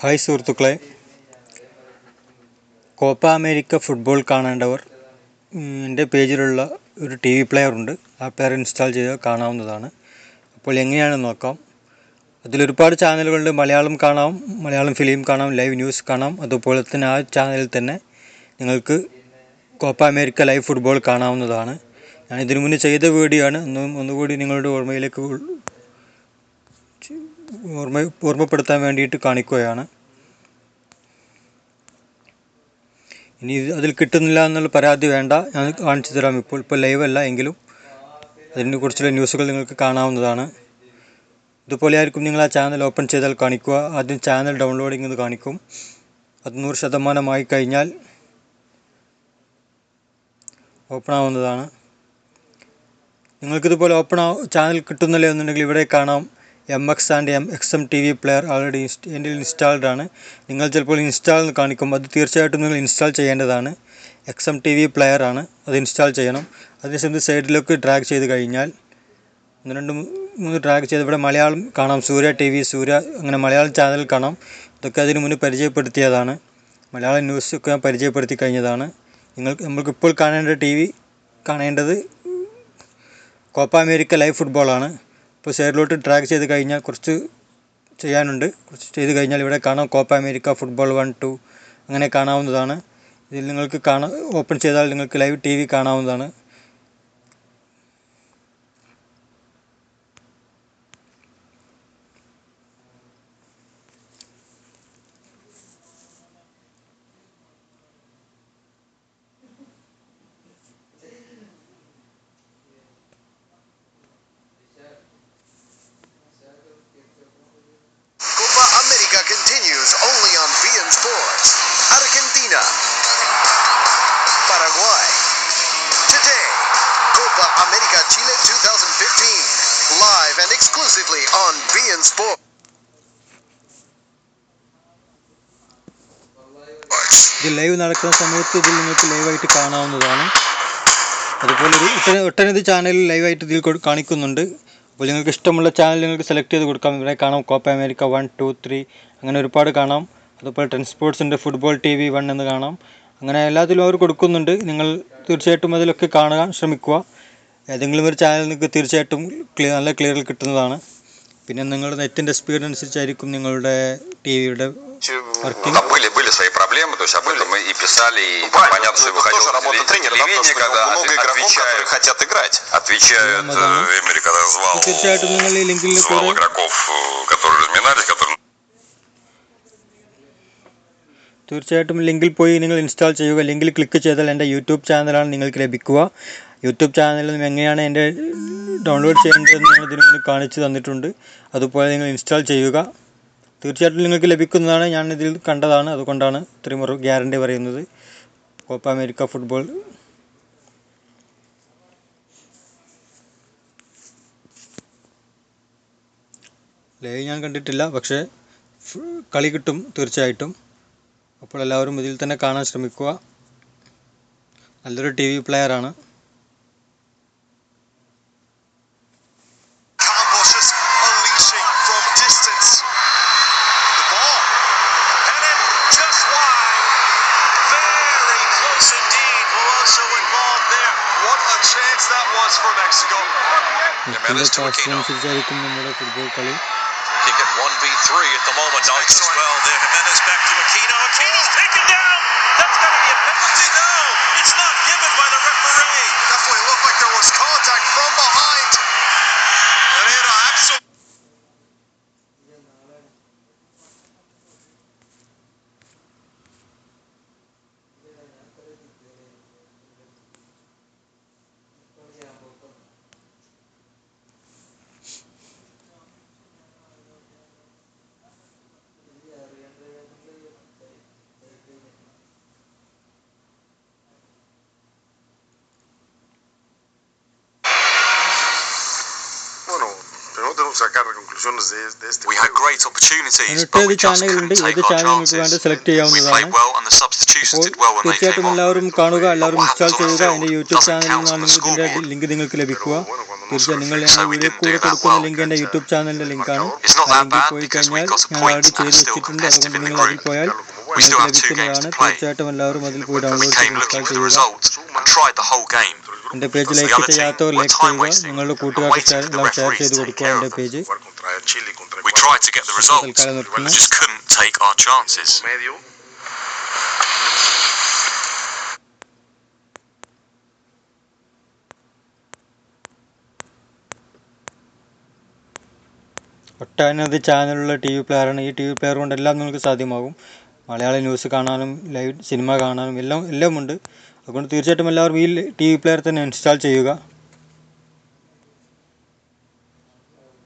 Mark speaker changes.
Speaker 1: Hi സുഹൃത്തുക്കളെ, Copa America football കാണേണ്ടവർ എൻ്റെ പേജിലുള്ള ഒരു ടി വി പ്ലെയർ ഉണ്ട്. ആ പ്ലെയർ ഇൻസ്റ്റാൾ ചെയ്ത് കാണാവുന്നതാണ്. അപ്പോൾ എങ്ങനെയാണെന്ന് നോക്കാം. അതിലൊരുപാട് ചാനലുകളുണ്ട്. മലയാളം കാണാം, മലയാളം ഫിലിം കാണാം, ലൈവ് ന്യൂസ് കാണാം. അതുപോലെ തന്നെ ആ ചാനലിൽ തന്നെ നിങ്ങൾക്ക് കോപ്പ അമേരിക്ക ലൈവ് ഫുട്ബോൾ കാണാവുന്നതാണ്. ഞാൻ ഇതിനു മുന്നേ ചെയ്ത വീഡിയോ ആണ്. ഒന്നുകൂടി നിങ്ങളുടെ ഓർമ്മയിലേക്ക് ഓർമ്മപ്പെടുത്താൻ വേണ്ടിയിട്ട് കാണിക്കുകയാണ്. ഇനി അതിൽ കിട്ടുന്നില്ല എന്നുള്ള പരാതി വേണ്ട, ഞാൻ കാണിച്ചു തരാം. ഇപ്പോൾ ലൈവ് അല്ല എങ്കിലും അതിനെക്കുറിച്ചുള്ള ന്യൂസുകൾ നിങ്ങൾക്ക് കാണാവുന്നതാണ്. ഇതുപോലെ ആയിരിക്കും നിങ്ങൾ ആ ചാനൽ ഓപ്പൺ ചെയ്താൽ കാണിക്കുക. ആദ്യം ചാനൽ ഡൗൺലോഡിംഗ് എന്ന് കാണിക്കും. അത് 100% കഴിഞ്ഞാൽ ഓപ്പൺ ആവുന്നതാണ്. നിങ്ങൾക്കിതുപോലെ ചാനൽ കിട്ടുന്നില്ല എന്നുണ്ടെങ്കിൽ ഇവിടെ കാണാം MX and XM TV player already എൻ്റെ ഇൻസ്റ്റാൾഡ് ആണ്. നിങ്ങൾ ചിലപ്പോൾ ഇൻസ്റ്റാൾ എന്ന് കാണിക്കും. അത് തീർച്ചയായിട്ടും നിങ്ങൾ ഇൻസ്റ്റാൾ ചെയ്യേണ്ടതാണ്. XM TV പ്ലെയർ ആണ്, അത് ഇൻസ്റ്റാൾ ചെയ്യണം. അതിനുശേഷം സൈഡിലേക്ക് ഡ്രാഗ് ചെയ്ത് കഴിഞ്ഞാൽ 1-2-3 ഡ്രാഗ് ചെയ്ത് ഇവിടെ മലയാളം കാണാം. സൂര്യ TV, സൂര്യ, അങ്ങനെ മലയാളം ചാനൽ കാണാം. ഇതൊക്കെ അതിന് മുന്നേ പരിചയപ്പെടുത്തിയതാണ്. മലയാളം ന്യൂസൊക്കെ ഞാൻ പരിചയപ്പെടുത്തി കഴിഞ്ഞതാണ്. നമ്മൾക്കിപ്പോൾ കാണേണ്ടത് കോപ്പ അമേരിക്ക ലൈവ് ഫുട്ബോളാണ്. ഇപ്പോൾ സൈഡിലോട്ട് ഡ്രാഗ് ചെയ്ത് കഴിഞ്ഞാൽ കുറച്ച് ചെയ്യാനുണ്ട്. കുറച്ച് ചെയ്ത് കഴിഞ്ഞാൽ ഇവിടെ കാണാം കോപ്പ അമേരിക്ക ഫുട്ബോൾ 1-2 അങ്ങനെ കാണാവുന്നതാണ്. ഇതിൽ നിങ്ങൾക്ക് ഓപ്പൺ ചെയ്താൽ നിങ്ങൾക്ക് ലൈവ് TV കാണാവുന്നതാണ്.
Speaker 2: Continues only on BN Sports. Argentina, Paraguay. Today, Copa America Chile 2015, live and exclusively on BN Sports.
Speaker 1: ഇത് ലൈവ് നടക്കുന്ന സമയത്ത് ഇതിൽ നിങ്ങൾക്ക് ലൈവായിട്ട് കാണാവുന്നതാണ്. അതുപോലെ ഒട്ടനവധി ചാനലിൽ ലൈവായിട്ട് ഇതിൽ കാണിക്കുന്നുണ്ട്. അപ്പോൾ നിങ്ങൾക്ക് ഇഷ്ടമുള്ള ചാനൽ നിങ്ങൾക്ക് സെലക്ട് ചെയ്ത് കൊടുക്കാം. ഇവിടെ കാണാം കോപ്പ അമേരിക്ക 1, 2, 3 അങ്ങനെ ഒരുപാട് കാണാം. അതുപോലെ 10 സ്പോർട്സിൻ്റെ ഫുട്ബോൾ TV 1 എന്ന് കാണാം. അങ്ങനെ എല്ലാത്തിലും അവർ കൊടുക്കുന്നുണ്ട്. നിങ്ങൾ തീർച്ചയായിട്ടും അതിലൊക്കെ കാണാൻ ശ്രമിക്കുക. ഏതെങ്കിലും ഒരു ചാനൽ നിങ്ങൾക്ക് തീർച്ചയായിട്ടും നല്ല ക്ലിയറിൽ കിട്ടുന്നതാണ്. പിന്നെ നിങ്ങളുടെ നെറ്റിൻ്റെ സ്പീഡ് അനുസരിച്ചായിരിക്കും നിങ്ങളുടെ TVയുടെ വർക്കിംഗ്.
Speaker 3: Были свои проблемы, то есть об этом мы и писали, и понятно, что выходило на телевидение, когда много игроков, которые хотят играть. Отвечают Эмери, когда звал игроков, которые разминались, которые...
Speaker 1: തീർച്ചയായിട്ടും ലിങ്കിൽ പോയി നിങ്ങൾ ഇൻസ്റ്റാൾ ചെയ്യുക. ലിങ്കിൽ ക്ലിക്ക് ചെയ്താൽ എൻ്റെ യൂട്യൂബ് ചാനലാണ് നിങ്ങൾക്ക് ലഭിക്കുക. യൂട്യൂബ് ചാനലിൽ എങ്ങനെയാണ് എൻ്റെ ഡൗൺലോഡ് ചെയ്യേണ്ടതെന്ന് ഞാൻ ഇതിനു മുന്നേ കാണിച്ചു തന്നിട്ടുണ്ട്. അതുപോലെ നിങ്ങൾ ഇൻസ്റ്റാൾ ചെയ്യുക. തീർച്ചയായിട്ടും നിങ്ങൾക്ക് ലഭിക്കുന്നതാണ്. ഞാൻ ഇതിൽ കണ്ടതാണ്, അതുകൊണ്ടാണ് ഇത്രയും ഒരു ഗ്യാരണ്ടി പറയുന്നത്. കോപ്പ അമേരിക്ക ഫുട്ബോൾ ലൈവ് ഞാൻ കണ്ടിട്ടില്ല, പക്ഷേ കളി കിട്ടും തീർച്ചയായിട്ടും. അപ്പോൾ എല്ലാവരും ഇതിൽ തന്നെ കാണാൻ ശ്രമിക്കുക. നല്ലൊരു TV പ്ലെയറാണ്. അനുസരിച്ചായിരിക്കും നമ്മുടെ ഫുട്ബോൾ കളി.
Speaker 4: Kick it 1v3 at the moment. Nice as well there. Jimenez back to Aquino. Aquino's taken down. That's got to be a penalty. No, it's not given by the referee.
Speaker 2: Definitely looked like there was contact from behind. Herrera absolutely. no tenemos que sacar conclusiones de este.
Speaker 5: We had great opportunities, but
Speaker 1: ഒട്ടേറെ
Speaker 5: we just
Speaker 1: ചാനലുകളുണ്ട്.
Speaker 5: couldn't
Speaker 1: ഏത്
Speaker 5: take our
Speaker 1: channel നിങ്ങൾക്ക് വേണ്ട
Speaker 5: chances.
Speaker 1: Select
Speaker 5: We
Speaker 1: ചെയ്യാവുന്നതാണ്.
Speaker 5: played well, and the substitutions
Speaker 1: അപ്പോൾ
Speaker 5: did well when they
Speaker 1: തീർച്ചയായിട്ടും
Speaker 5: came on.
Speaker 1: എല്ലാവരും കാണുക, എല്ലാവരും
Speaker 5: What
Speaker 1: install
Speaker 5: happens on the
Speaker 1: ചെയ്യുക. എൻ്റെ
Speaker 5: field
Speaker 1: യൂട്യൂബ്
Speaker 5: doesn't
Speaker 1: ചാനലിൽ
Speaker 5: count on
Speaker 1: നിന്നാണ്
Speaker 5: the
Speaker 1: ഇതിൻ്റെ
Speaker 5: scoreboard.
Speaker 1: ലിങ്ക് നിങ്ങൾക്ക് ലഭിക്കുക. തീർച്ചയായും നിങ്ങൾ
Speaker 5: So we
Speaker 1: വീഡിയോ
Speaker 5: didn't
Speaker 1: കൂടെ
Speaker 5: do that
Speaker 1: കൊടുക്കുന്ന
Speaker 5: well.
Speaker 1: ലിങ്ക് എൻ്റെ യൂട്യൂബ് ചാനലിൻ്റെ ലിങ്കാണ്.
Speaker 5: It's not
Speaker 1: ആ
Speaker 5: that
Speaker 1: ലിങ്കിൽ
Speaker 5: bad
Speaker 1: പോയി
Speaker 5: because we
Speaker 1: കഴിഞ്ഞാൽ
Speaker 5: got a
Speaker 1: ഞാൻ
Speaker 5: point
Speaker 1: ആൾറെഡി
Speaker 5: and
Speaker 1: ചെയ്ത്
Speaker 5: are still
Speaker 1: വെച്ചിട്ടുണ്ട്.
Speaker 5: competitive
Speaker 1: അതുകൊണ്ട്
Speaker 5: in the
Speaker 1: നിങ്ങൾ അതിൽ
Speaker 5: group.
Speaker 1: പോയാൽ
Speaker 5: We still
Speaker 1: നിങ്ങൾക്ക്
Speaker 5: have 2 games
Speaker 1: ലഭിക്കുന്നതാണ്.
Speaker 5: to play.
Speaker 1: തീർച്ചയായിട്ടും എല്ലാവരും അതിൽ പോയി
Speaker 5: We
Speaker 1: ഡൗൺലോഡ് ചെയ്ത്
Speaker 5: came
Speaker 1: install
Speaker 5: looking for the
Speaker 1: ചെയ്യുക.
Speaker 5: result and tried the whole game.
Speaker 1: എൻ്റെ page
Speaker 5: The
Speaker 1: like
Speaker 5: other team
Speaker 1: ചെയ്യാത്തവർ
Speaker 5: were
Speaker 1: ലൈക്ക്
Speaker 5: time
Speaker 1: ചെയ്യുക.
Speaker 5: wasting
Speaker 1: നിങ്ങളുടെ
Speaker 5: and
Speaker 1: കൂട്ടുകാർക്ക്
Speaker 5: waiting for the
Speaker 1: എല്ലാം ഷെയർ
Speaker 5: referees
Speaker 1: ചെയ്ത്
Speaker 5: to take
Speaker 1: കൊടുക്കുക
Speaker 5: care
Speaker 1: എൻ്റെ
Speaker 5: of them.
Speaker 1: Page.
Speaker 5: We tried to get the result,
Speaker 1: തൽക്കാലം നിർത്തുന്നു.
Speaker 5: we just couldn't take our chances.
Speaker 1: ഒട്ടനവധി ചാനലുള്ള TV പ്ലെയറാണ്. ഈ TV പ്ലെയർ കൊണ്ട് എല്ലാം നിങ്ങൾക്ക് സാധ്യമാകും. മലയാള ന്യൂസ് കാണാനും ലൈവ് സിനിമ കാണാനും എല്ലാം ഉണ്ട്. അതുകൊണ്ട് തീർച്ചയായിട്ടും എല്ലാവരും ഈ TV പ്ലെയർ തന്നെ ഇൻസ്റ്റാൾ ചെയ്യുക.